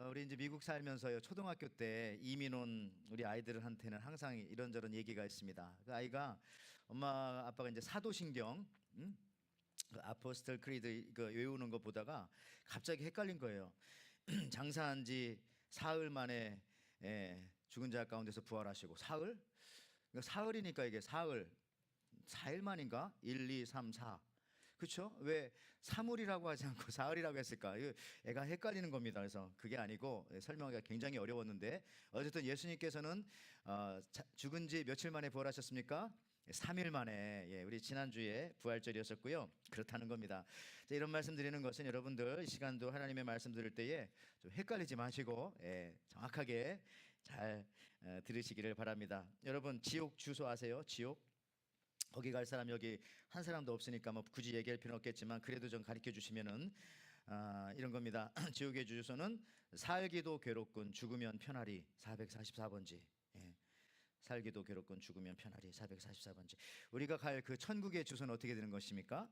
우리 이제 미국 살면서요, 초등학교 때 이민 온 우리 아이들한테는 항상 이런저런 얘기가 있습니다. 그 아이가 엄마 아빠가 이제 사도신경, 그 아포스톨 크리드 그 외우는 거 보다가 갑자기 헷갈린 거예요. 장사한 지 사흘 만에 죽은 자 가운데서 부활하시고, 사흘? 그러니까 사흘이니까 이게 사흘 4일 만인가? 1, 2, 3, 4. 그렇죠? 왜 사물이라고 하지 않고 사흘이라고 했을까? 애가 헷갈리는 겁니다. 그래서 그게 아니고, 설명하기가 굉장히 어려웠는데, 어쨌든 예수님께서는 죽은 지 며칠 만에 부활하셨습니까? 3일 만에. 우리 지난주에 부활절이었었고요. 그렇다는 겁니다. 자, 이런 말씀 드리는 것은 여러분들 이 시간도 하나님의 말씀 들을 때에 좀 헷갈리지 마시고 정확하게 잘 들으시기를 바랍니다. 여러분, 지옥 주소 아세요? 지옥? 거기 갈 사람 여기 한 사람도 없으니까 뭐 굳이 얘기할 필요는 없겠지만, 그래도 좀 가르쳐 주시면은 이런 겁니다. 지옥의 주소는 살기도 괴롭군 죽으면 편하리 444번지. 살기도 괴롭군 죽으면 편하리 444번지. 우리가 갈 그 천국의 주소는 어떻게 되는 것입니까?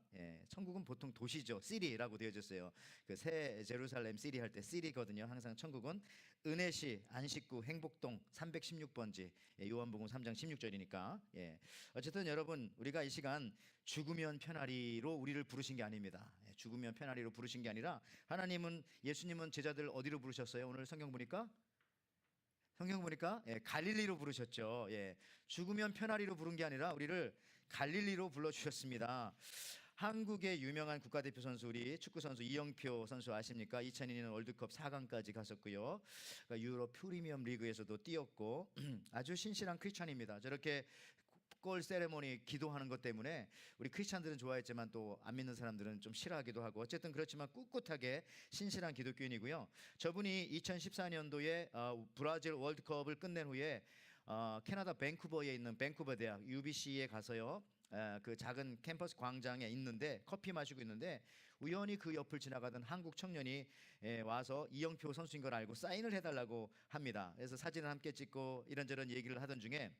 천국은 보통 도시죠. 시리라고 되어졌어요. 그 새 제루살렘 시리 할 때 시리거든요. 항상 천국은 은혜시 안식구 행복동 316번지. 요한복음 3장 16절이니까. 어쨌든 여러분, 우리가 이 시간 죽으면 편하리로 우리를 부르신 게 아닙니다. 죽으면 편하리로 부르신 게 아니라, 하나님은, 예수님은 제자들 어디로 부르셨어요? 오늘 성경 보니까 갈릴리로 부르셨죠. 죽으면 편하리로 부른 게 아니라 우리를 갈릴리로 불러주셨습니다. 한국의 유명한 국가대표 선수, 우리 축구선수 이영표 선수 아십니까? 2002년 월드컵 4강까지 갔었고요. 그러니까 유럽 프리미엄 리그에서도 뛰었고 아주 신실한 크리스찬입니다. 저렇게 골 세레모니 기도하는 것 때문에 우리 크리스찬들은 좋아했지만 또 안 믿는 사람들은 좀 싫어하기도 하고, 어쨌든 그렇지만 꿋꿋하게 신실한 기독교인이고요. 저분이 2014년도에 브라질 월드컵을 끝낸 후에 캐나다 밴쿠버에 있는 밴쿠버 대학 UBC에 가서요, 그 작은 캠퍼스 광장에 있는데 커피 마시고 있는데, 우연히 그 옆을 지나가던 한국 청년이 와서 이영표 선수인 걸 알고 사인을 해달라고 합니다. 그래서 사진을 함께 찍고 이런저런 얘기를 하던 중에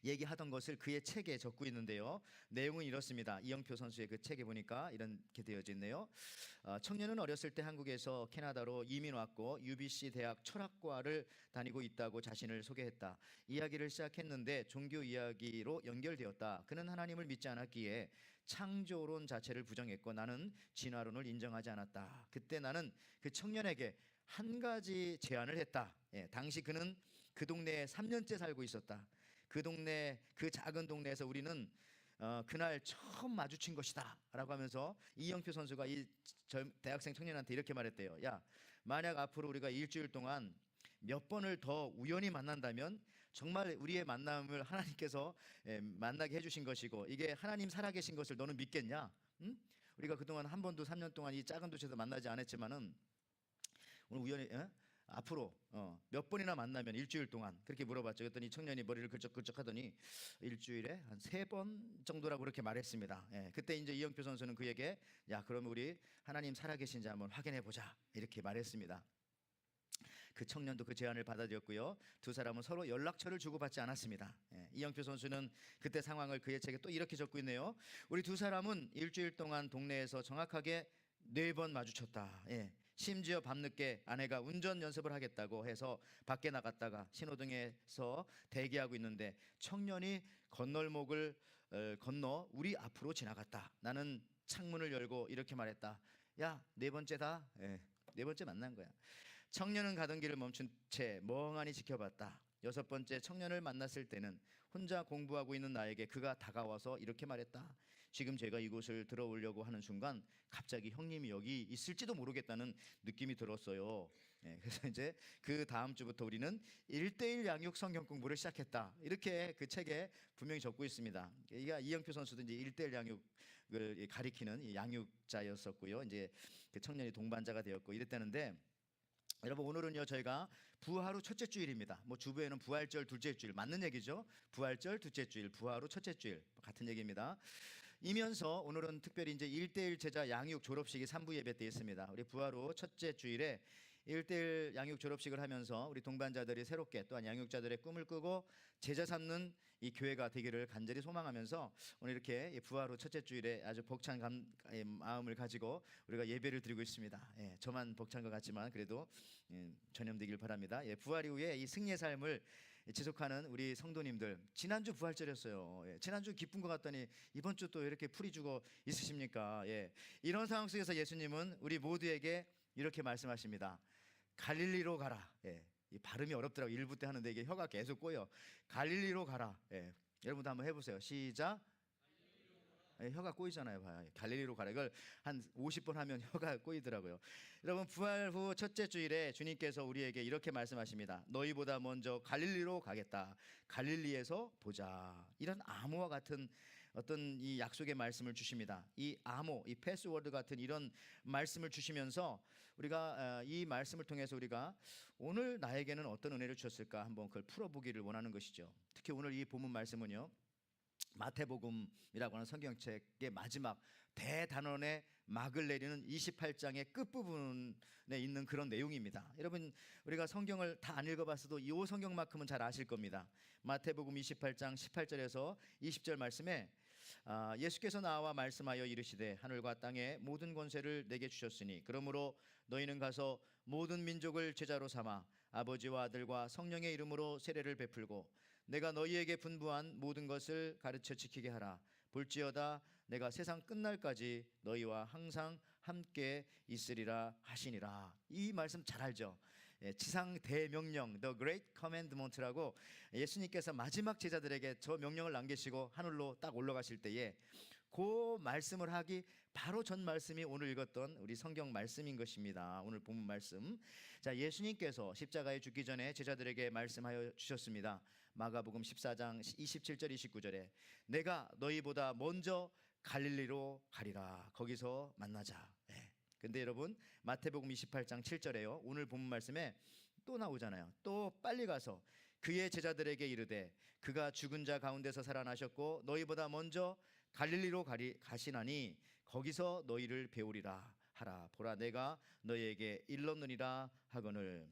얘기하던 것을 그의 책에 적고 있는데요. 내용은 이렇습니다. 이영표 선수의 그 책에 보니까 이렇게 되어져 있네요. 청년은 어렸을 때 한국에서 캐나다로 이민 왔고 UBC 대학 철학과를 다니고 있다고 자신을 소개했다. 이야기를 시작했는데 종교 이야기로 연결되었다. 그는 하나님을 믿지 않았기에 창조론 자체를 부정했고 나는 진화론을 인정하지 않았다. 그때 나는 그 청년에게 한 가지 제안을 했다. 당시 그는 그 동네에 3년째 살고 있었다. 그 동네, 그 작은 동네에서 우리는 그날 처음 마주친 것이다 라고 하면서 이영표 선수가 이 대학생 청년한테 이렇게 말했대요. 야, 만약 앞으로 우리가 일주일 동안 몇 번을 더 우연히 만난다면 정말 우리의 만남을 하나님께서 만나게 해주신 것이고, 이게 하나님 살아계신 것을 너는 믿겠냐? 응? 우리가 그동안 한 번도 3년 동안 이 작은 도시에서 만나지 않았지만은 오늘 우연히 앞으로 몇 번이나 만나면 일주일 동안, 그렇게 물어봤죠. 그랬더니 청년이 머리를 긁적긁적 하더니 일주일에 한 3번 정도라고 그렇게 말했습니다. 그때 이제 이영표 선수는 그에게 야, 그러면 우리 하나님 살아계신지 한번 확인해 보자 이렇게 말했습니다. 그 청년도 그 제안을 받아들였고요. 두 사람은 서로 연락처를 주고받지 않았습니다. 이영표 선수는 그때 상황을 그의 책에 또 이렇게 적고 있네요. 우리 두 사람은 일주일 동안 동네에서 정확하게 4번 마주쳤다. 심지어 밤늦게 아내가 운전 연습을 하겠다고 해서 밖에 나갔다가 신호등에서 대기하고 있는데 청년이 건널목을 건너 우리 앞으로 지나갔다. 나는 창문을 열고 이렇게 말했다. 야, 4번째다. 4번째 만난 거야. 청년은 가던 길을 멈춘 채 멍하니 지켜봤다. 6번째 청년을 만났을 때는 혼자 공부하고 있는 나에게 그가 다가와서 이렇게 말했다. 지금 제가 이곳을 들어오려고 하는 순간 갑자기 형님이 여기 있을지도 모르겠다는 느낌이 들었어요. 그래서 이제 그 다음 주부터 우리는 1:1 양육 성경 공부를 시작했다. 이렇게 그 책에 분명히 적고 있습니다. 이게 이영표 선수도 이제 1:1 양육을 가리키는 양육자였었고요. 이제 그 청년이 동반자가 되었고 이랬다는데, 여러분, 오늘은요 저희가 부활 후 첫째 주일입니다. 뭐 주부에는 부활절 둘째 주일 맞는 얘기죠. 부활절 둘째 주일, 부활 후 첫째 주일 같은 얘기입니다. 이면서 오늘은 특별히 이제 1:1 제자 양육 졸업식이 3부 예배 때 있습니다. 우리 부활 후 첫째 주일에 1대1 양육 졸업식을 하면서 우리 동반자들이 새롭게 또한 양육자들의 꿈을 꾸고 제자 삼는 이 교회가 되기를 간절히 소망하면서 오늘 이렇게 부활 후 첫째 주일에 아주 벅찬 마음을 가지고 우리가 예배를 드리고 있습니다. 예, 저만 벅찬 것 같지만 그래도 전염되길 바랍니다. 예, 부활 이후에 이 승리의 삶을 지속하는 우리 성도님들, 지난주 부활절이었어요. 예, 지난주 기쁜 것 같더니 이번 주 또 이렇게 풀이 주고 있으십니까? 예, 이런 상황 속에서 예수님은 우리 모두에게 이렇게 말씀하십니다. 갈릴리로 가라. 예, 이 발음이 어렵더라고. 일부 때 하는데 이게 혀가 계속 꼬여. 갈릴리로 가라. 예, 여러분도 한번 해보세요. 시작. 예, 혀가 꼬이잖아요. 봐요. 갈릴리로 가라. 이걸 한 50번 하면 혀가 꼬이더라고요. 여러분, 부활 후 첫째 주일에 주님께서 우리에게 이렇게 말씀하십니다. 너희보다 먼저 갈릴리로 가겠다. 갈릴리에서 보자. 이런 암호와 같은 어떤 이 약속의 말씀을 주십니다. 이 암호, 이 패스워드 같은 이런 말씀을 주시면서 우리가 이 말씀을 통해서 우리가 오늘 나에게는 어떤 은혜를 주셨을까 한번 그걸 풀어보기를 원하는 것이죠. 특히 오늘 이 본문 말씀은요, 마태복음이라고 하는 성경책의 마지막 대단원의 막을 내리는 28장의 끝부분에 있는 그런 내용입니다. 여러분, 우리가 성경을 다 안 읽어봤어도 이 성경만큼은 잘 아실 겁니다. 마태복음 28장 18절에서 20절 말씀에 예수께서 나와 말씀하여 이르시되 하늘과 땅의 모든 권세를 내게 주셨으니 그러므로 너희는 가서 모든 민족을 제자로 삼아 아버지와 아들과 성령의 이름으로 세례를 베풀고 내가 너희에게 분부한 모든 것을 가르쳐 지키게 하라. 볼지어다 내가 세상 끝날까지 너희와 항상 함께 있으리라 하시니라. 이 말씀 잘 알죠? 지상 대명령, The Great Commandment라고 예수님께서 마지막 제자들에게 저 명령을 남기시고 하늘로 딱 올라가실 때에 그 말씀을 하기 바로 전 말씀이 오늘 읽었던 우리 성경 말씀인 것입니다. 오늘 본문 말씀. 자, 예수님께서 십자가에 죽기 전에 제자들에게 말씀하여 주셨습니다. 마가복음 14장 27절 29절에 내가 너희보다 먼저 갈릴리로 가리라. 거기서 만나자. 네. 근데 여러분, 마태복음 28장 7절에요. 오늘 본문 말씀에 또 나오잖아요. 또 빨리 가서 그의 제자들에게 이르되 그가 죽은 자 가운데서 살아나셨고 너희보다 먼저 갈릴리로 가시나니 거기서 너희를 배우리라 하라. 보라 내가 너희에게 일렀느니라 하거늘.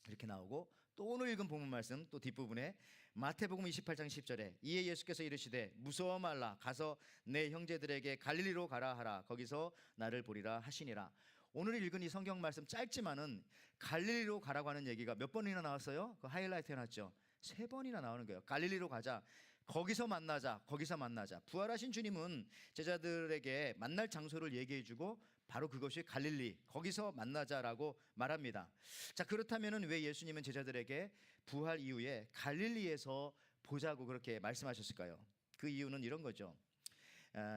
이렇게 나오고 또 오늘 읽은 본문 말씀 또 뒷부분에 마태복음 28장 10절에 이에 예수께서 이르시되 무서워 말라 가서 내 형제들에게 갈릴리로 가라 하라. 거기서 나를 보리라 하시니라. 오늘 읽은 이 성경 말씀 짧지만은 갈릴리로 가라고 하는 얘기가 몇 번이나 나왔어요? 그 하이라이트 해놨죠. 3번이나 나오는 거예요. 갈릴리로 가자. 거기서 만나자. 거기서 만나자. 부활하신 주님은 제자들에게 만날 장소를 얘기해주고 바로 그것이 갈릴리, 거기서 만나자라고 말합니다. 자, 그렇다면 왜 예수님은 제자들에게 부활 이후에 갈릴리에서 보자고 그렇게 말씀하셨을까요? 그 이유는 이런 거죠.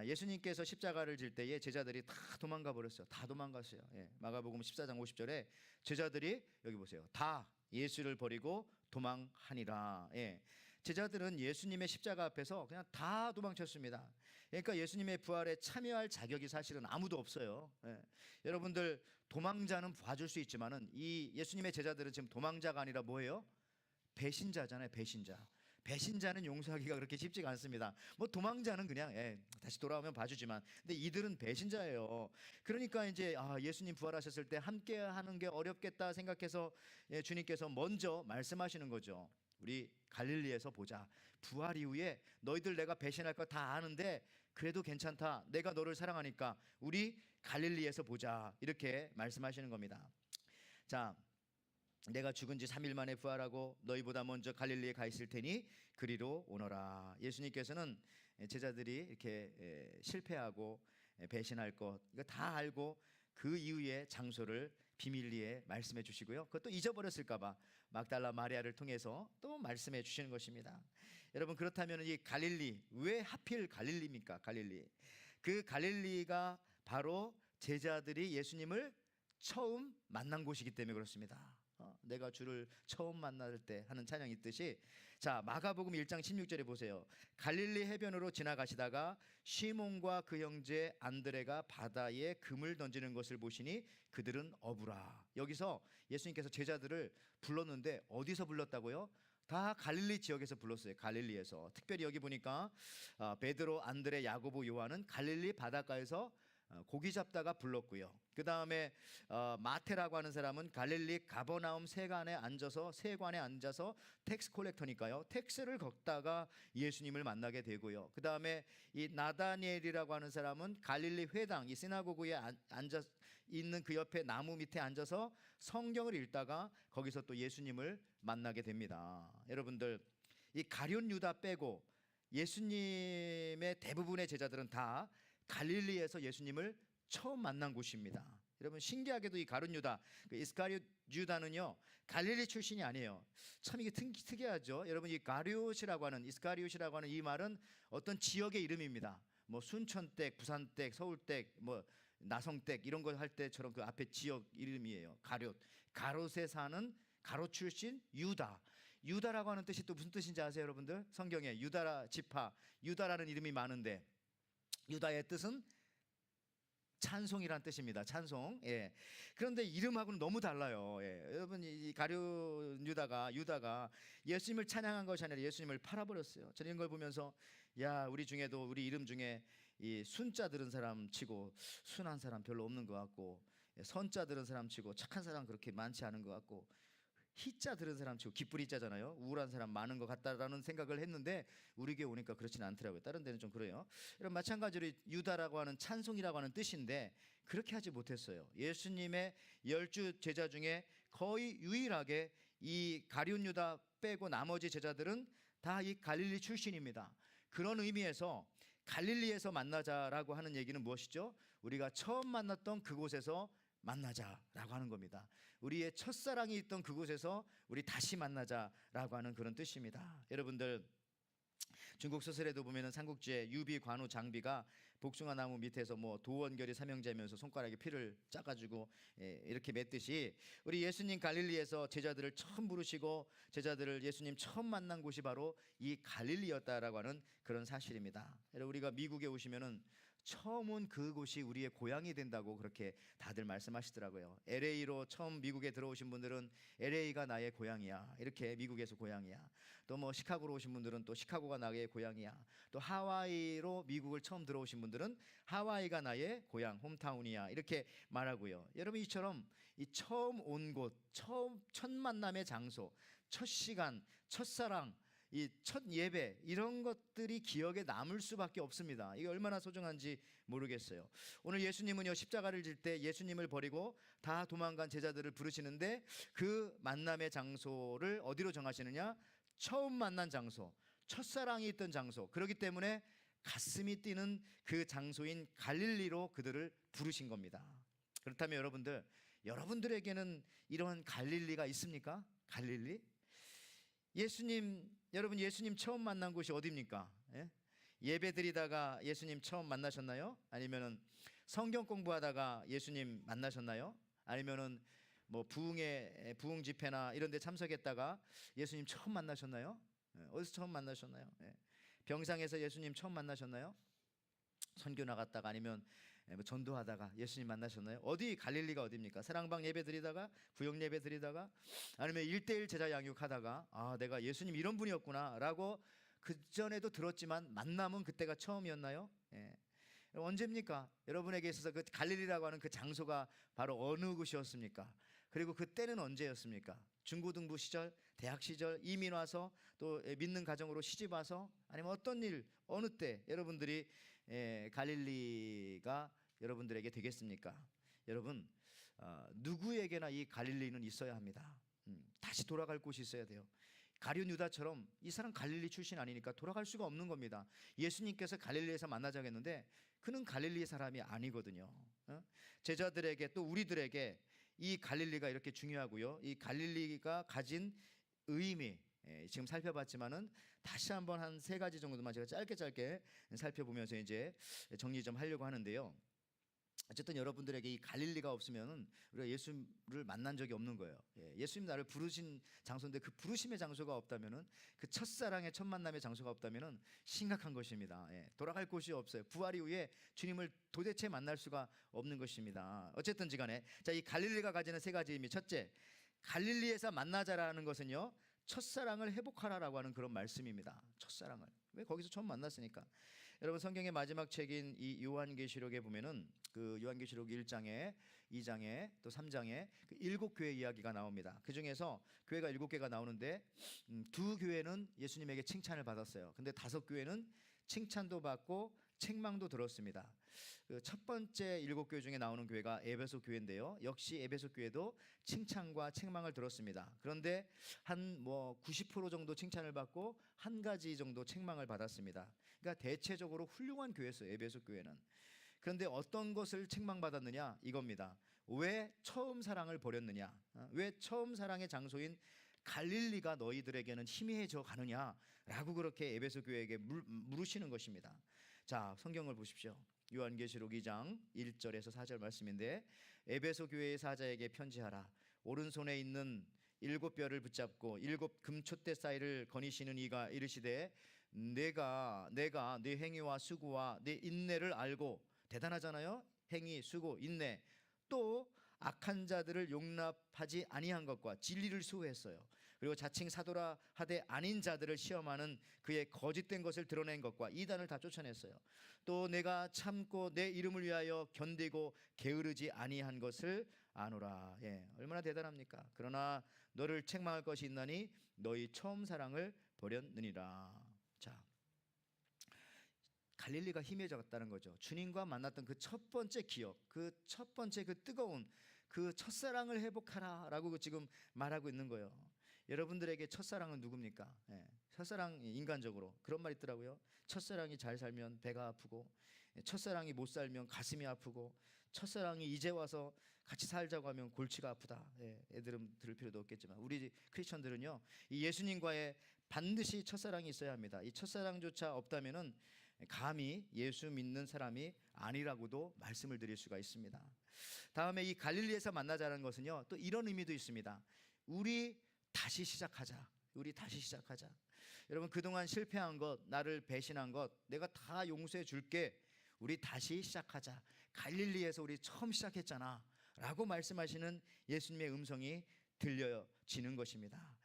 예수님께서 십자가를 질 때에 제자들이 다 도망가 버렸어요. 다 도망갔어요. 예, 마가복음 14장 50절에 제자들이 여기 보세요. 다 예수를 버리고 도망하니라. 예. 제자들은 예수님의 십자가 앞에서 그냥 다 도망쳤습니다. 그러니까 예수님의 부활에 참여할 자격이 사실은 아무도 없어요. 예. 여러분들 도망자는 봐줄 수 있지만은 이 예수님의 제자들은 지금 도망자가 아니라 뭐예요? 배신자잖아요. 배신자. 배신자는 용서하기가 그렇게 쉽지가 않습니다. 뭐 도망자는 그냥 다시 돌아오면 봐주지만, 근데 이들은 배신자예요. 그러니까 이제 예수님 부활하셨을 때 함께하는 게 어렵겠다 생각해서 주님께서 먼저 말씀하시는 거죠. 우리 갈릴리에서 보자. 부활 이후에 너희들 내가 배신할 거 다 아는데 그래도 괜찮다. 내가 너를 사랑하니까 우리 갈릴리에서 보자. 이렇게 말씀하시는 겁니다. 자, 내가 죽은 지 3일 만에 부활하고 너희보다 먼저 갈릴리에 가 있을 테니 그리로 오너라. 예수님께서는 제자들이 이렇게 실패하고 배신할 것 이거 다 알고 그 이후의 장소를 비밀리에 말씀해 주시고요. 그것도 잊어버렸을까 봐 막달라 마리아를 통해서 또 말씀해 주시는 것입니다. 여러분, 그렇다면 이 갈릴리, 왜 하필 갈릴리입니까? 갈릴리. 그 갈릴리가 바로 제자들이 예수님을 처음 만난 곳이기 때문에 그렇습니다. 내가 주를 처음 만날 때 하는 찬양이 있듯이, 자, 마가복음 1장 16절에 보세요. 갈릴리 해변으로 지나가시다가 시몬과 그 형제 안드레가 바다에 금을 던지는 것을 보시니 그들은 어부라. 여기서 예수님께서 제자들을 불렀는데 어디서 불렀다고요? 다 갈릴리 지역에서 불렀어요. 갈릴리에서. 특별히 여기 보니까 베드로, 안드레, 야고보, 요한은 갈릴리 바닷가에서 고기 잡다가 불렀고요. 그 다음에 마태라고 하는 사람은 갈릴리 가버나움 세관에 앉아서 텍스 콜렉터니까요. 텍스를 걷다가 예수님을 만나게 되고요. 그 다음에 이 나다니엘이라고 하는 사람은 갈릴리 회당 이 시나고그에 앉아 있는 그 옆에 나무 밑에 앉아서 성경을 읽다가 거기서 또 예수님을 만나게 됩니다. 여러분들 이 가룟 유다 빼고 예수님의 대부분의 제자들은 다 갈릴리에서 예수님을 처음 만난 곳입니다. 여러분 신기하게도 이 가룟 유다, 그 이스카리옷 유다는요 갈릴리 출신이 아니에요. 참 이게 특이하죠. 여러분 이 가룟이라고 하는 이스카리옷이라고 하는 이 말은 어떤 지역의 이름입니다. 뭐 순천댁, 부산댁, 서울댁, 뭐 나성댁 이런 거 할 때처럼 그 앞에 지역 이름이에요. 가롯에 사는 가롯 출신 유다. 유다라고 하는 뜻이 또 무슨 뜻인지 아세요, 여러분들? 성경에 유다 지파, 유다라는 이름이 많은데 유다의 뜻은 찬송이란 뜻입니다. 찬송. 예. 그런데 이름하고는 너무 달라요. 예. 여러분 이 가룟 유다가 예수님을 찬양한 것이 아니라 예수님을 팔아버렸어요. 저는 이런 걸 보면서 야 우리 중에도 우리 이름 중에 이 순자 들은 사람 치고 순한 사람 별로 없는 것 같고 선자 들은 사람 치고 착한 사람 그렇게 많지 않은 것 같고 희자 들은 사람 치고 기쁘리자잖아요. 우울한 사람 많은 것 같다라는 생각을 했는데 우리 교회 오니까 그렇지는 않더라고요. 다른 데는 좀 그래요. 이런 마찬가지로 유다라고 하는 찬송이라고 하는 뜻인데 그렇게 하지 못했어요. 예수님의 10주 제자 중에 거의 유일하게 이 가룟 유다 빼고 나머지 제자들은 다 이 갈릴리 출신입니다. 그런 의미에서 갈릴리에서 만나자라고 하는 얘기는 무엇이죠? 우리가 처음 만났던 그곳에서 만나자라고 하는 겁니다. 우리의 첫사랑이 있던 그곳에서 우리 다시 만나자라고 하는 그런 뜻입니다. 여러분들 중국 소설에도 보면은 삼국지에 유비, 관우, 장비가 복숭아 나무 밑에서 뭐 도원결이 삼형제면서 손가락에 피를 짜가지고 이렇게 맺듯이 우리 예수님 갈릴리에서 제자들을 처음 부르시고 제자들을 예수님 처음 만난 곳이 바로 이 갈릴리였다라고 하는 그런 사실입니다. 여러분 우리가 미국에 오시면은 처음 온 그곳이 우리의 고향이 된다고 그렇게 다들 말씀하시더라고요. LA로 처음 미국에 들어오신 분들은 LA가 나의 고향이야. 이렇게 미국에서 고향이야. 또 뭐 시카고로 오신 분들은 또 시카고가 나의 고향이야. 또 하와이로 미국을 처음 들어오신 분들은 하와이가 나의 고향, 홈타운이야. 이렇게 말하고요. 여러분 이처럼 이 처음 온 곳, 첫 만남의 장소, 첫 시간, 첫사랑 이 첫 예배 이런 것들이 기억에 남을 수밖에 없습니다. 이게 얼마나 소중한지 모르겠어요. 오늘 예수님은요 십자가를 질 때 예수님을 버리고 다 도망간 제자들을 부르시는데 그 만남의 장소를 어디로 정하시느냐? 처음 만난 장소, 첫사랑이 있던 장소. 그렇기 때문에 가슴이 뛰는 그 장소인 갈릴리로 그들을 부르신 겁니다. 그렇다면 여러분들에게는 이런 갈릴리가 있습니까? 갈릴리? 여러분 예수님 처음 만난 곳이 어디입니까? 예배 드리다가 예수님 처음 만나셨나요? 아니면은 성경 공부하다가 예수님 만나셨나요? 아니면은 뭐 부흥 집회나 이런 데 참석했다가 예수님 처음 만나셨나요? 어디서 처음 만나셨나요? 병상에서 예수님 처음 만나셨나요? 선교 나갔다가 아니면 뭐 전도하다가 예수님 만나셨나요? 어디 갈릴리가 어디입니까? 사랑방 예배 드리다가 구역 예배 드리다가 아니면 1:1 제자 양육하다가 아 내가 예수님 이런 분이었구나라고 그전에도 들었지만 만남은 그때가 처음이었나요? 언제입니까? 여러분에게 있어서 그 갈릴리라고 하는 그 장소가 바로 어느 곳이었습니까? 그리고 그때는 언제였습니까? 중고등부 시절, 대학 시절, 이민 와서 또 믿는 가정으로 시집 와서 아니면 어떤 일, 어느 때 여러분들이 갈릴리가 여러분들에게 되겠습니까? 여러분 누구에게나 이 갈릴리는 있어야 합니다. 다시 돌아갈 곳이 있어야 돼요. 가룟 유다처럼 이 사람 갈릴리 출신 아니니까 돌아갈 수가 없는 겁니다. 예수님께서 갈릴리에서 만나자고 했는데 그는 갈릴리 사람이 아니거든요. 제자들에게 또 우리들에게 이 갈릴리가 이렇게 중요하고요. 이 갈릴리가 가진 의미 지금 살펴봤지만은 다시 한번 한 3가지 정도만 제가 짧게 살펴보면서 이제 정리 좀 하려고 하는데요. 어쨌든 여러분들에게 이 갈릴리가 없으면 우리가 예수를 만난 적이 없는 거예요. 예수님 나를 부르신 장소인데 그 부르심의 장소가 없다면은 그 첫사랑의 첫 만남의 장소가 없다면은 심각한 것입니다. 돌아갈 곳이 없어요. 부활 이후에 주님을 도대체 만날 수가 없는 것입니다. 어쨌든지간에 이 갈릴리가 가지는 3가지 의미. 첫째, 갈릴리에서 만나자라는 것은요 첫사랑을 회복하라라고 하는 그런 말씀입니다. 첫사랑을 왜 거기서 처음 만났으니까. 여러분 성경의 마지막 책인 이 요한계시록에 보면은 그 요한계시록 1장에 2장에 또 3장에 그 7교회 이야기가 나옵니다. 그 중에서 교회가 7개가 나오는데 2교회는 예수님에게 칭찬을 받았어요. 근데 5교회는 칭찬도 받고 책망도 들었습니다. 그 첫 번째 7교회 중에 나오는 교회가 에베소 교회인데요. 역시 에베소 교회도 칭찬과 책망을 들었습니다. 그런데 한 90% 정도 칭찬을 받고 한 가지 정도 책망을 받았습니다. 그러니까 대체적으로 훌륭한 교회였어요, 에베소 교회는. 그런데 어떤 것을 책망받았느냐 이겁니다. 왜 처음 사랑을 버렸느냐? 왜 처음 사랑의 장소인 갈릴리가 너희들에게는 희미해져 가느냐라고 그렇게 에베소 교회에게 물으시는 것입니다. 자, 성경을 보십시오. 요한계시록 2장 1절에서 4절 말씀인데, 에베소 교회의 사자에게 편지하라. 오른손에 있는 7뼈를 붙잡고 7 금촛대 사이를 거니시는 이가 이르시되, 내가 네 행위와 수고와 네 인내를 알고. 대단하잖아요. 행위, 수고, 인내. 또 악한 자들을 용납하지 아니한 것과 진리를 수호했어요. 그리고 자칭 사도라 하되 아닌 자들을 시험하는 그의 거짓된 것을 드러낸 것과 이단을 다 쫓아냈어요. 또 내가 참고 내 이름을 위하여 견디고 게으르지 아니한 것을 아노라. 얼마나 대단합니까? 그러나 너를 책망할 것이 있나니 너희 처음 사랑을 버렸느니라. 자, 갈릴리가 희미해졌다는 거죠. 주님과 만났던 그 첫 번째 기억, 그 첫 번째 그 뜨거운 그 첫사랑을 회복하라라고 지금 말하고 있는 거예요. 여러분들에게 첫사랑은 누굽니까? 첫사랑, 인간적으로 그런 말 있더라고요. 첫사랑이 잘 살면 배가 아프고, 첫사랑이 못 살면 가슴이 아프고, 첫사랑이 이제 와서 같이 살자고 하면 골치가 아프다. 애들은 들을 필요도 없겠지만 우리 크리스천들은요, 이 예수님과의 반드시 첫사랑이 있어야 합니다. 이 첫사랑조차 없다면은 감히 예수 믿는 사람이 아니라고도 말씀을 드릴 수가 있습니다. 다음에 이 갈릴리에서 만나자는 것은요, 또 이런 의미도 있습니다. 우리 다시 시작하자. 우리 다시 시작하자. 여러분, 그동안 실패한 것, 나를 배신한 것 내가 다 용서해 줄게. 우리 다시 시작하자. 갈릴리에서 우리 처음 시작했잖아 라고 말씀하시는 예수님의 음성이 들려지는 것입니다.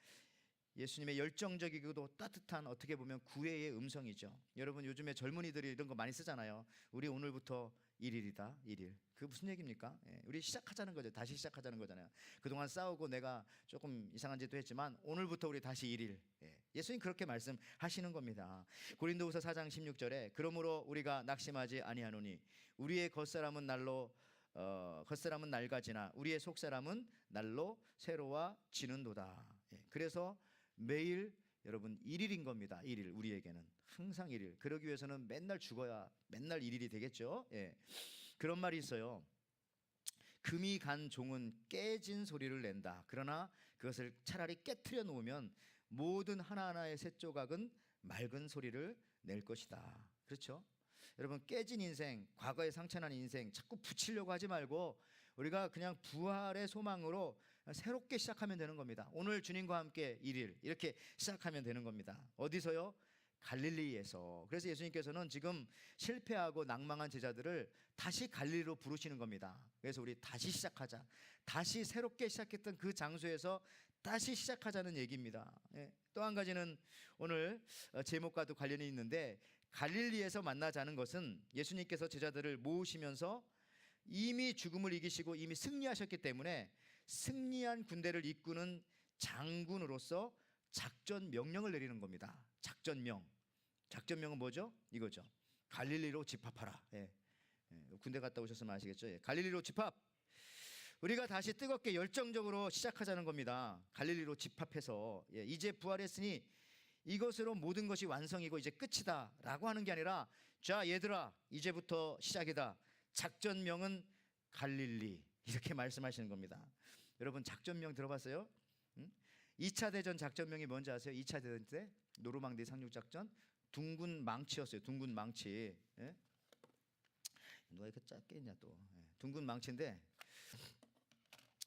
예수님의 열정적이고도 따뜻한, 어떻게 보면 구애의 음성이죠. 여러분, 요즘에 젊은이들이 이런 거 많이 쓰잖아요. 우리 오늘부터 1일이다. 1일. 그게 무슨 얘기입니까? 우리 시작하자는 거죠. 다시 시작하자는 거잖아요. 그동안 싸우고 내가 조금 이상한 짓도 했지만 오늘부터 우리 다시 1일. 예수님 그렇게 말씀하시는 겁니다. 고린도후서 4장 16절에 그러므로 우리가 낙심하지 아니하노니 우리의 겉사람은 겉사람은 낡아지나 우리의 속사람은 날로 새로워지는도다. 그래서 매일 여러분 1일인 겁니다. 1일, 우리에게는 항상 1일. 그러기 위해서는 맨날 죽어야 맨날 1일이 되겠죠. 그런 말이 있어요. 금이 간 종은 깨진 소리를 낸다. 그러나 그것을 차라리 깨트려 놓으면 모든 하나하나의 쇳조각은 맑은 소리를 낼 것이다. 그렇죠? 여러분, 깨진 인생, 과거에 상처난 인생 자꾸 붙이려고 하지 말고 우리가 그냥 부활의 소망으로 새롭게 시작하면 되는 겁니다. 오늘 주님과 함께 1일 이렇게 시작하면 되는 겁니다. 어디서요? 갈릴리에서. 그래서 예수님께서는 지금 실패하고 낭망한 제자들을 다시 갈릴리로 부르시는 겁니다. 그래서 우리 다시 시작하자. 다시 새롭게 시작했던 그 장소에서 다시 시작하자는 얘기입니다. 또 한 가지는 오늘 제목과도 관련이 있는데, 갈릴리에서 만나자는 것은 예수님께서 제자들을 모으시면서 이미 죽음을 이기시고 이미 승리하셨기 때문에 승리한 군대를 이끄는 장군으로서 작전 명령을 내리는 겁니다. 작전명은 뭐죠? 이거죠. 갈릴리로 집합하라. 군대 갔다 오셨으면 아시겠죠. 갈릴리로 집합. 우리가 다시 뜨겁게 열정적으로 시작하자는 겁니다. 갈릴리로 집합해서 이제 부활했으니 이것으로 모든 것이 완성이고 이제 끝이다 라고 하는 게 아니라, 자 얘들아 이제부터 시작이다. 작전명은 갈릴리, 이렇게 말씀하시는 겁니다. 여러분, 작전명 들어봤어요? 2차 대전 작전명이 뭔지 아세요? 2차 대전 때 노르망디 상륙작전, 둥근 망치였어요. 둥근 망치. 누가 이렇게 짧게 했냐 또. 둥근 망치인데,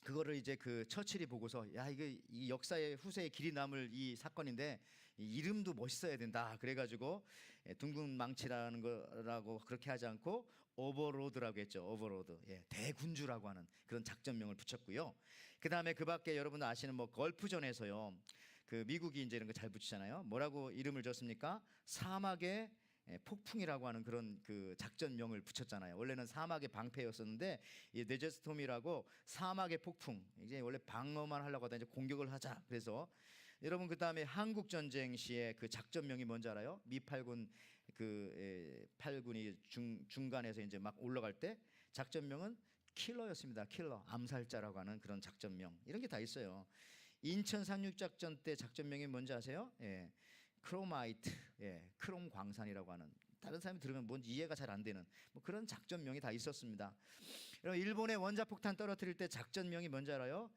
그거를 이제 그 처칠이 보고서, 야 이게 이 역사의 후세에 길이 남을 이 사건인데 이 이름도 멋있어야 된다. 그래가지고 둥근 망치라는 거라고 그렇게 하지 않고 오버로드라고 했죠. 오버로드. 대군주라고 하는 그런 작전명을 붙였고요. 그 다음에 그 밖에 여러분 아시는 뭐 걸프전에서요, 그 미국이 이제 이런 거 잘 붙이잖아요. 뭐라고 이름을 줬습니까? 사막의 폭풍이라고 하는 그런 그 작전명을 붙였잖아요. 원래는 사막의 방패였었는데 이 데저스톰이라고 사막의 폭풍. 이제 원래 방어만 하려고 하다 이제 공격을 하자. 그래서 여러분 그다음에 한국 전쟁 시에 그 작전명이 뭔지 알아요? 미팔군 팔군이 중간에서 이제 막 올라갈 때 작전명은 킬러였습니다. 킬러, 암살자라고 하는 그런 작전명. 이런 게 다 있어요. 인천 상륙작전 때 작전명이 뭔지 아세요? 크로마이트, 크롬 광산이라고 하는, 다른 사람이 들으면 뭔지 이해가 잘 안 되는 뭐 그런 작전명이 다 있었습니다. 여러분 일본의 원자폭탄 떨어뜨릴 때 작전명이 뭔지 알아요?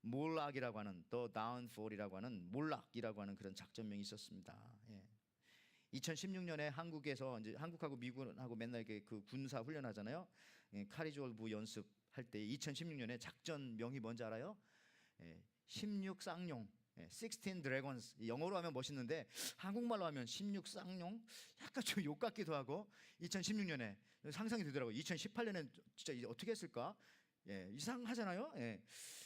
몰락이라고 하는, 더 다운폴이라고 하는 몰락이라고 하는 그런 작전명이 있었습니다. 2016년에 한국에서 이제 한국하고 미국하고 맨날 그 군사 훈련하잖아요. 카리졸브 연습할 때 2016년에 작전명이 뭔지 알아요? 16 쌍용, 16 드래곤스. 영어로 하면 멋있는데 한국말로 하면 16 쌍용 약간 좀 욕 같기도 하고. 2016년에 상상이 되더라고요. 2018년엔 진짜 어떻게 했을까? 이상하잖아요.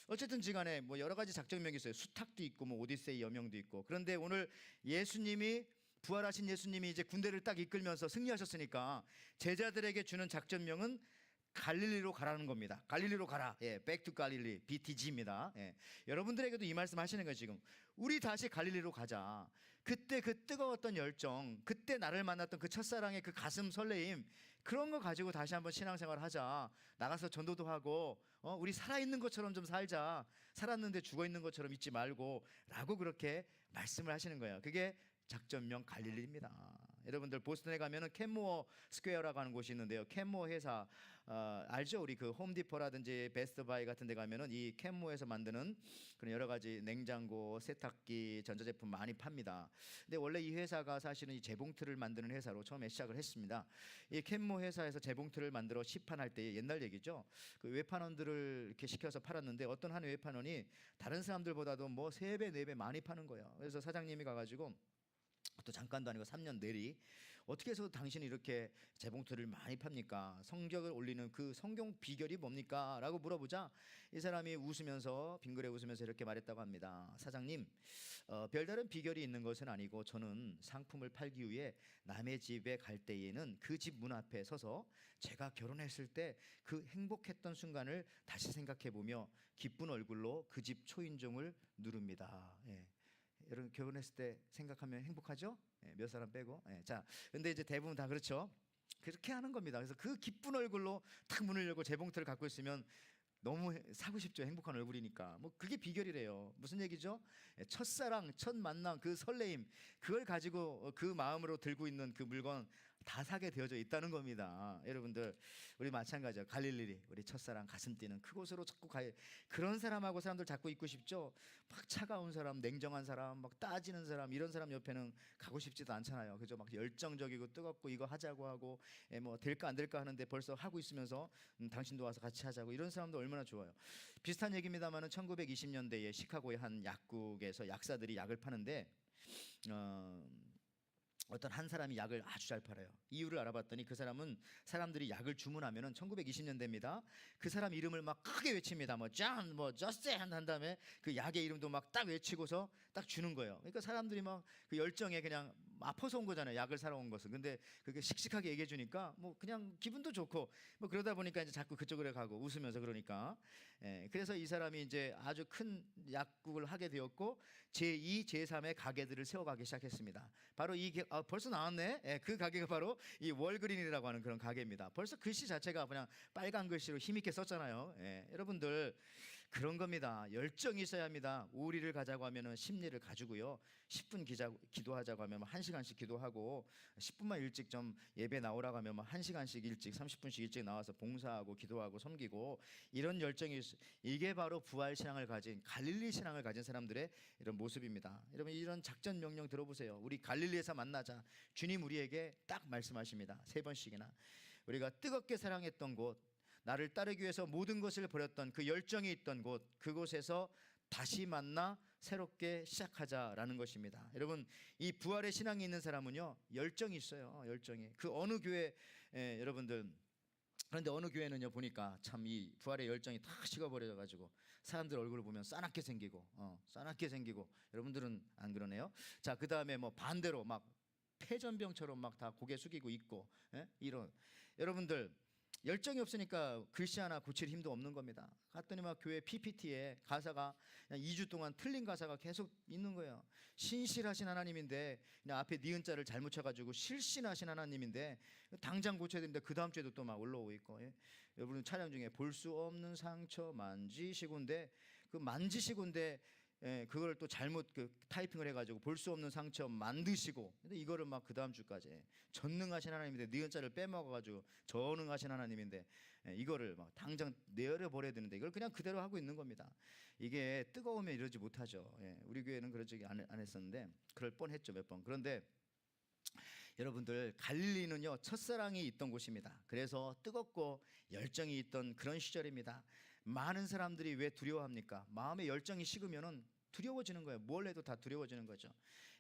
어쨌든 지간에 뭐 여러 가지 작전명이 있어요. 수탉도 있고 뭐 오디세이 여명도 있고. 그런데 오늘 예수님이 부활하신 예수님이 이제 군대를 딱 이끌면서 승리하셨으니까 제자들에게 주는 작전명은 갈릴리로 가라는 겁니다. 갈릴리로 가라. Back to Galilee, BTG입니다. 여러분들에게도 이 말씀 하시는 거예요. 지금 우리 다시 갈릴리로 가자. 그때 그 뜨거웠던 열정, 그때 나를 만났던 그 첫사랑의 그 가슴 설레임, 그런 거 가지고 다시 한번 신앙생활 하자. 나가서 전도도 하고 우리 살아있는 것처럼 좀 살자. 살았는데 죽어있는 것처럼 있지 말고 라고 그렇게 말씀을 하시는 거예요. 그게 작전명 갈릴리입니다. 여러분들 보스턴에 가면은 캔모어 스퀘어라고 하는 곳이 있는데요. 캔모어 회사 알죠? 우리 그 홈디포라든지 베스트바이 같은 데 가면은 이 캔모어에서 만드는 그런 여러 가지 냉장고, 세탁기, 전자제품 많이 팝니다. 근데 원래 이 회사가 사실은 이 재봉틀을 만드는 회사로 처음에 시작을 했습니다. 이 캔모어 회사에서 재봉틀을 만들어 시판할 때 옛날 얘기죠. 그 외판원들을 이렇게 시켜서 팔았는데 어떤 한 외판원이 다른 사람들보다도 뭐 3배, 4배 많이 파는 거예요. 그래서 사장님이 가가지고 또 잠깐도 아니고 3년 내리 어떻게 해서 당신이 이렇게 재봉틀을 많이 팝니까? 성적을 올리는 그 성경 비결이 뭡니까? 라고 물어보자 이 사람이 웃으면서 빙그레 웃으면서 이렇게 말했다고 합니다. 사장님, 별다른 비결이 있는 것은 아니고 저는 상품을 팔기 위해 남의 집에 갈 때에는 그 집 문 앞에 서서 제가 결혼했을 때 그 행복했던 순간을 다시 생각해 보며 기쁜 얼굴로 그 집 초인종을 누릅니다. 여러분 결혼했을 때 생각하면 행복하죠? 몇 사람 빼고. 자, 근데 이제 대부분 다 그렇죠. 그렇게 하는 겁니다. 그래서 그 기쁜 얼굴로 탁 문을 열고 재봉틀을 갖고 있으면 너무 사고 싶죠. 행복한 얼굴이니까. 뭐 그게 비결이래요. 무슨 얘기죠? 첫사랑, 첫 만남, 그 설레임, 그걸 가지고 그 마음으로 들고 있는 그 물건 다 사게 되어져 있다는 겁니다. 여러분들 우리 마찬가지죠. 갈릴리, 우리 첫사랑 가슴 뛰는 그곳으로 자꾸 가요. 그런 사람하고 사람들 자꾸 있고 싶죠. 막 차가운 사람, 냉정한 사람, 막 따지는 사람, 이런 사람 옆에는 가고 싶지도 않잖아요. 그죠? 막 열정적이고 뜨겁고 이거 하자고 하고 뭐 될까 안 될까 하는데 벌써 하고 있으면서 당신도 와서 같이 하자고, 이런 사람도 얼마나 좋아요. 비슷한 얘기입니다만은 1920년대에 시카고의 한 약국에서 약사들이 약을 파는데 어떤 한 사람이 약을 아주 잘 팔아요. 이유를 알아봤더니 그 사람은 사람들이 약을 주문하면은 1920년대입니다. 그 사람 이름을 막 크게 외칩니다. 뭐 존, 뭐 저스틴 한 다음에 그 약의 이름도 막 딱 외치고서 딱 주는 거예요. 그러니까 사람들이 막 그 열정에 그냥 아파서 온 거잖아요. 약을 사러 온 것은. 근데 그게 씩씩하게 얘기해 주니까 뭐 그냥 기분도 좋고 뭐 그러다 보니까 이제 자꾸 그쪽으로 가고 웃으면서 그러니까. 그래서 이 사람이 이제 아주 큰 약국을 하게 되었고 제2, 제3의 가게들을 세워가기 시작했습니다. 바로 벌써 나왔네. 그 가게가 바로 이 월그린이라고 하는 그런 가게입니다. 벌써 글씨 자체가 그냥 빨간 글씨로 힘있게 썼잖아요. 여러분들 그런 겁니다. 열정이 있어야 합니다. 우리를 가자고 하면은 심리를 가지고요. 10분 기도하자고 하면 1시간씩 기도하고 10분만 일찍 좀 예배 나오라고 하면 1시간씩 일찍 30분씩 일찍 나와서 봉사하고 기도하고 섬기고, 이런 열정이 이게 바로 부활 신앙을 가진 갈릴리 신앙을 가진 사람들의 이런 모습입니다. 여러분 이런 작전 명령 들어보세요. 우리 갈릴리에서 만나자. 주님 우리에게 딱 말씀하십니다. 3번씩이나. 우리가 뜨겁게 사랑했던 곳, 나를 따르기 위해서 모든 것을 버렸던 그 열정이 있던 곳, 그곳에서 다시 만나 새롭게 시작하자라는 것입니다. 여러분 이 부활의 신앙이 있는 사람은요 열정이 있어요. 열정이. 그 어느 교회 여러분들, 그런데 어느 교회는요 보니까 참 이 부활의 열정이 다 식어버려 가지고 사람들 얼굴을 보면 싸납게 생기고 싸납게 생기고, 여러분들은 안 그러네요. 자, 그다음에 뭐 반대로 막 패전병처럼 막 다 고개 숙이고 있고, 예? 이런 여러분들 열정이 없으니까 글씨 하나 고칠 힘도 없는 겁니다. 갔더니 막 교회 PPT에 가사가 그냥 2주 동안 틀린 가사가 계속 있는 거예요. 신실하신 하나님인데 그냥 앞에 니은자를 잘못 쳐가지고 실신하신 하나님인데 당장 고쳐야 되는데 그 다음 주에도 또 막 올라오고 있고, 예? 여러분 찬양 중에 볼 수 없는 상처 만지시고인데 그 만지시고인데, 예, 그걸 또 잘못 그 타이핑을 해가지고 볼 수 없는 상처 만드시고, 근데 이거를 막 그 다음 주까지 전능하신 하나님인데 니은자를 빼먹어가지고 전능하신 하나님인데, 예, 이거를 막 당장 내려버려야 되는데 이걸 그냥 그대로 하고 있는 겁니다. 이게 뜨거우면 이러지 못하죠. 예, 우리 교회는 그런 적이 안 했었는데 그럴 뻔했죠, 몇 번. 그런데 여러분들 갈릴리는요 첫사랑이 있던 곳입니다. 그래서 뜨겁고 열정이 있던 그런 시절입니다. 많은 사람들이 왜 두려워합니까? 마음의 열정이 식으면은 두려워지는 거예요. 뭘 해도 다 두려워지는 거죠.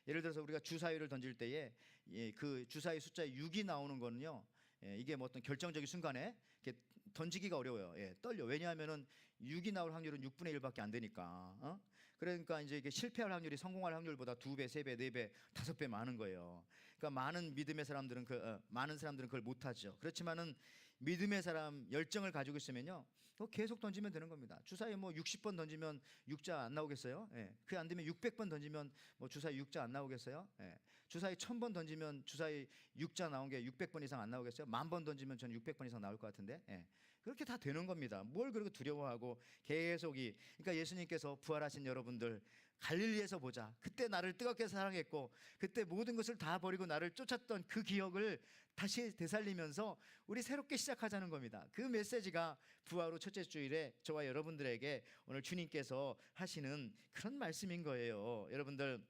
예를 들어서 우리가 주사위를 던질 때에, 예, 그 주사위 숫자 6이 나오는 거는요, 예, 이게 뭐 어떤 결정적인 순간에 이렇게 던지기가 어려워요. 예, 떨려. 왜냐하면은 6이 나올 확률은 6분의 1밖에 안 되니까. 그러니까 이제 이게 실패할 확률이 성공할 확률보다 2배, 3배, 4배, 5배 많은 거예요. 그러니까 많은 믿음의 사람들은 많은 사람들은 그걸 못하죠. 그렇지만은 믿음의 사람 열정을 가지고 있으면요, 계속 던지면 되는 겁니다. 주사위 뭐 60번 던지면 6자 안 나오겠어요? 예. 그게 안 되면 600번 던지면 뭐 주사위 6자 안 나오겠어요? 예. 주사위 1000번 던지면 주사위 6자 나온 게 600번 이상 안 나오겠어요? 10,000번 던지면 전 600번 이상 나올 것 같은데. 예. 그렇게 다 되는 겁니다. 뭘 그렇게 두려워하고 계속이. 그러니까 예수님께서 부활하신 여러분들 갈릴리에서 보자. 그때 나를 뜨겁게 사랑했고 그때 모든 것을 다 버리고 나를 쫓았던 그 기억을 다시 되살리면서 우리 새롭게 시작하자는 겁니다. 그 메시지가 부활 후 첫째 주일에 저와 여러분들에게 오늘 주님께서 하시는 그런 말씀인 거예요. 여러분들,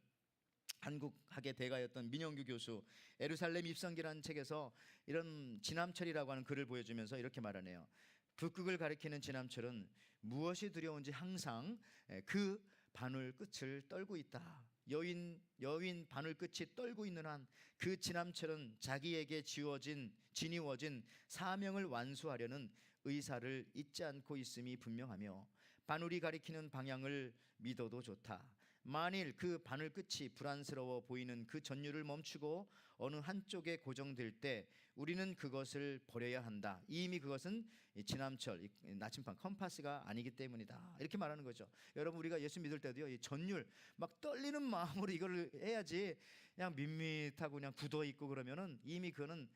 한국학의 대가였던 민영규 교수 에루살렘 입성기라는 책에서 이런 진암철이라고 하는 글을 보여주면서 이렇게 말하네요. 북극을 가리키는 진암철은 무엇이 두려운지 항상 그 바늘 끝을 떨고 있다. 여인 바늘 끝이 떨고 있는 한 그 진암철은 자기에게 지니워진 사명을 완수하려는 의사를 잊지 않고 있음이 분명하며 바늘이 가리키는 방향을 믿어도 좋다. 만일 그 바늘 끝이 불안스러워 보이는 그 전율을 멈추고 어느 한쪽에 고정될 때 우리는 그것을 버려야 한다. 이미 그것은 진암철, 나침반, 컴파스가 아니기 때문이다. 이렇게 말하는 거죠. 여러분, 우리가 예수 믿을 때도요, 이 전율 막 떨리는 마음으로 이걸 해야지 그냥 밋밋하고 그냥 굳어 있고 그러면은 이미 그거는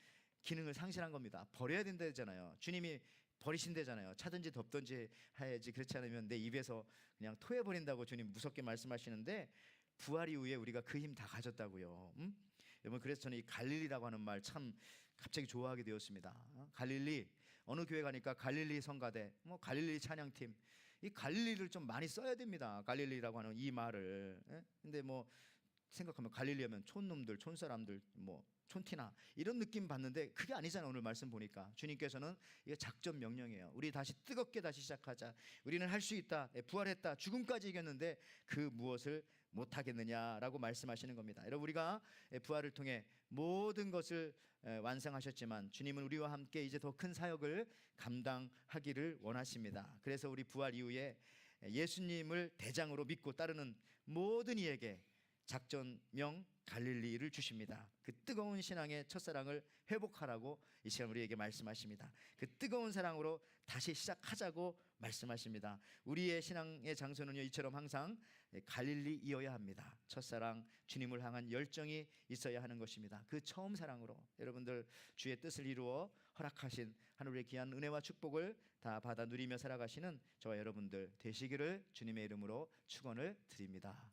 기능을 상실한 겁니다. 버려야 된다잖아요. 주님이 버리신대잖아요. 차든지 덮든지 해야지. 그렇지 않으면 내 입에서 그냥 토해버린다고 주님 무섭게 말씀하시는데, 부활 이후에 우리가 그 힘 다 가졌다고요. 여러분, 그래서 저는 이 갈릴리라고 하는 말 참 갑자기 좋아하게 되었습니다. 갈릴리, 어느 교회 가니까 갈릴리 성가대, 뭐 갈릴리 찬양팀, 이 갈릴리를 좀 많이 써야 됩니다. 갈릴리라고 하는 이 말을. 근데 뭐 생각하면 갈릴리하면 촌놈들, 촌사람들, 뭐 촌티나 이런 느낌 받는데 그게 아니잖아요. 오늘 말씀 보니까 주님께서는 이게 작전 명령이에요. 우리 다시 뜨겁게 다시 시작하자. 우리는 할 수 있다. 부활했다. 죽음까지 이겼는데 그 무엇을 못하겠느냐라고 말씀하시는 겁니다. 여러분, 우리가 부활을 통해 모든 것을 완성하셨지만 주님은 우리와 함께 이제 더 큰 사역을 감당하기를 원하십니다. 그래서 우리 부활 이후에 예수님을 대장으로 믿고 따르는 모든 이에게 작전명 갈릴리를 주십니다. 그 뜨거운 신앙의 첫사랑을 회복하라고 이 시간 우리에게 말씀하십니다. 그 뜨거운 사랑으로 다시 시작하자고 말씀하십니다. 우리의 신앙의 장소는요, 이처럼 항상 갈릴리이어야 합니다. 첫사랑, 주님을 향한 열정이 있어야 하는 것입니다. 그 처음 사랑으로 여러분들 주의 뜻을 이루어 허락하신 하늘의 귀한 은혜와 축복을 다 받아 누리며 살아가시는 저와 여러분들 되시기를 주님의 이름으로 축원을 드립니다.